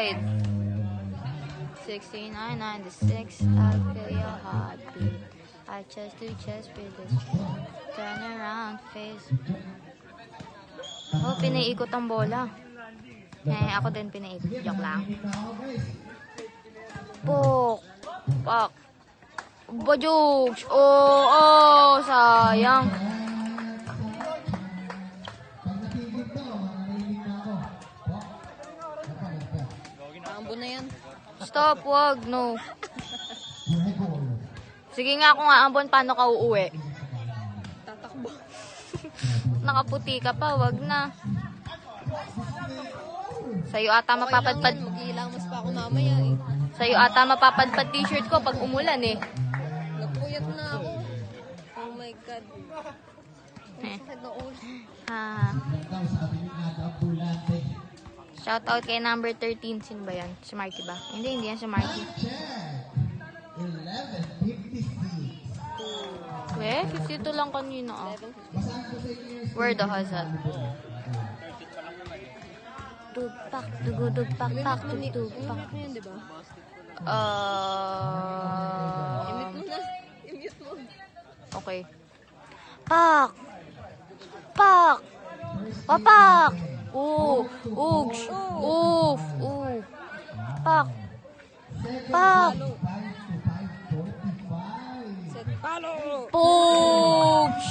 outside. 69-96, I feel your heartbeat. I chest to chest with this. Turn around, face. Oh, pinaiikot ang bola. Ako din pinaiikot. Joke lang. Pok. Pak. Bajugs. Oh, sayang. Ambon na yan. Stop, wag, no. Sige nga kung aambon, paano ka uuwi? Tatakbo. Nakaputi ka pa, wag na. Sa'yo ata mapapadpad. Mag-iilamos pa ako mamaya eh. Sa'yo ata mapapadpad t-shirt ko pag umulan eh. Nagpuyat na ako. Oh my God. Sakit na ulo. Shout out kay number 13. Sino ba yan? Si Marky ba? Hindi yan si Marky. 52 lang kanina ah. Where the hazard? Dugpak, dugudugpak, pak, dugpak. Imit mo yun, di ba? Imit mo na. Imit mo. Okay. Pak! Pak! Papak! Ugs! Oof! Pak! Pak! Set palo! Pugs!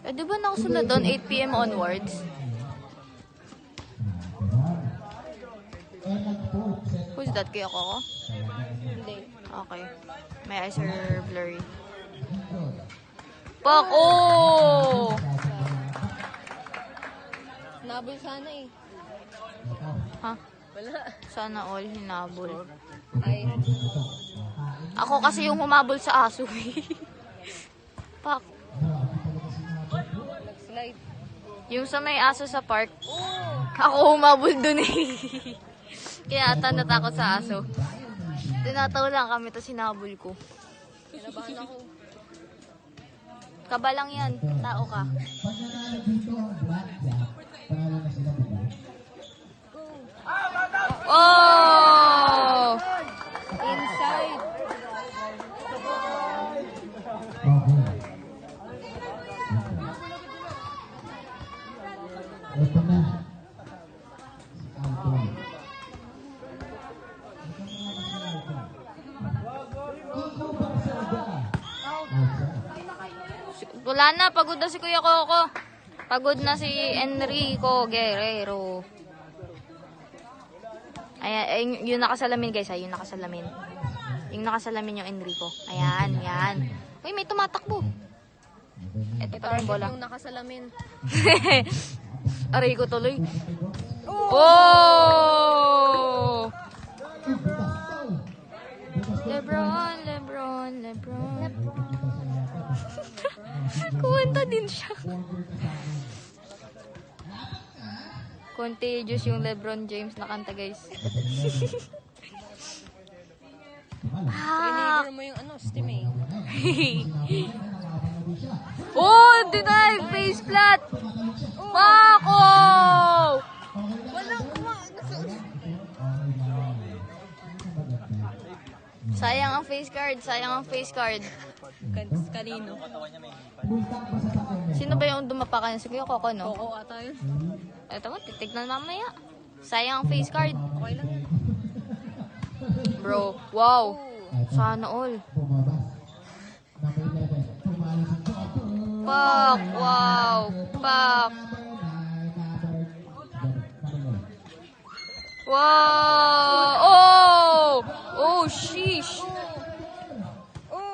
Di ba nakasunod doon 8 PM onwards? Who's that? Kaya ako? Hindi. Okay. My eyes are blurry. Pak! Oh! Nabol sana eh. Ha? Wala. Sana all hinabol. Ay. Ako kasi yung humabol sa aso. Pak. Nag-slide. Yung sa may aso sa park. Ako humabol dun eh. Kaya ata natakot sa aso. Tinataw lang kami to sinabol ko. Kinabahan ako. Kaba lang yan. Tao ka. Oh! Inside. Ito na. Wala na. Pagod na si Kuya Coco. Pagod na si Enrico Guerrero. Ayan, yung nakasalamin guys, yung nakasalamin. Yung nakasalamin yung Enrico. Ayan, yan. Uy, may tumatakbo. Ito pa yung bola. Yung nakasalamin. Aray ko tuloy. Oh! Lebron. Kuwenta din siya. Contagious yung Lebron James na kanta, guys. Triniger mo yung steam eh. Oh, deny! Face flat! Pako! Walang Sayang ang face card. Kanino? Sino ba yung dumapakan? Si Kuya Coco, no? Oo, ata yun. Ito mo, titignan mamaya. Sayang ang face card. Okay lang yan. Bro, wow. Sana all. Pak, wow. Pak. Wow. Oh, sheesh.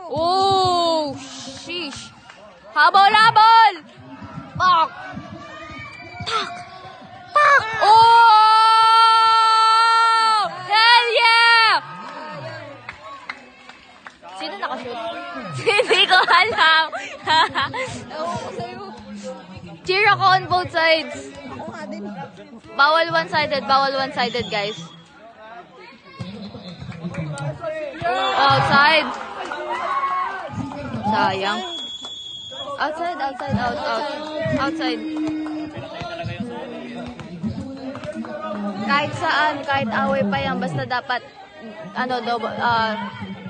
Oh, sheesh. Habol! Pak. Tak. Oh! Hell yeah! Sino nakashoot? Hindi ko alam. Cheer ako on both sides. Ako nga din. Bawal one-sided, guys. Outside. Sayang. Outside, outside, outside. Kahit saan, kahit away pa yan, basta dapat,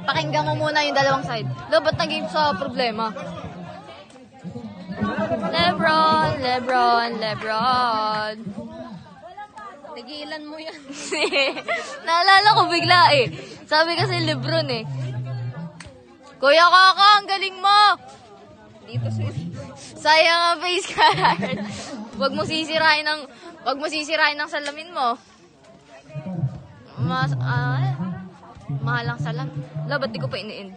pakinggan mo muna yung dalawang side. Ba't naging sa problema? Lebron. Nagiilan mo yan. Naalala ko bigla eh. Sabi kasi Lebron eh. Kuya Kaka, ang galing mo! Dito sa Sayang ang face card. Wag mo sisirain ng salamin mo. Mahalang salam. Ba't di ko pa iniin?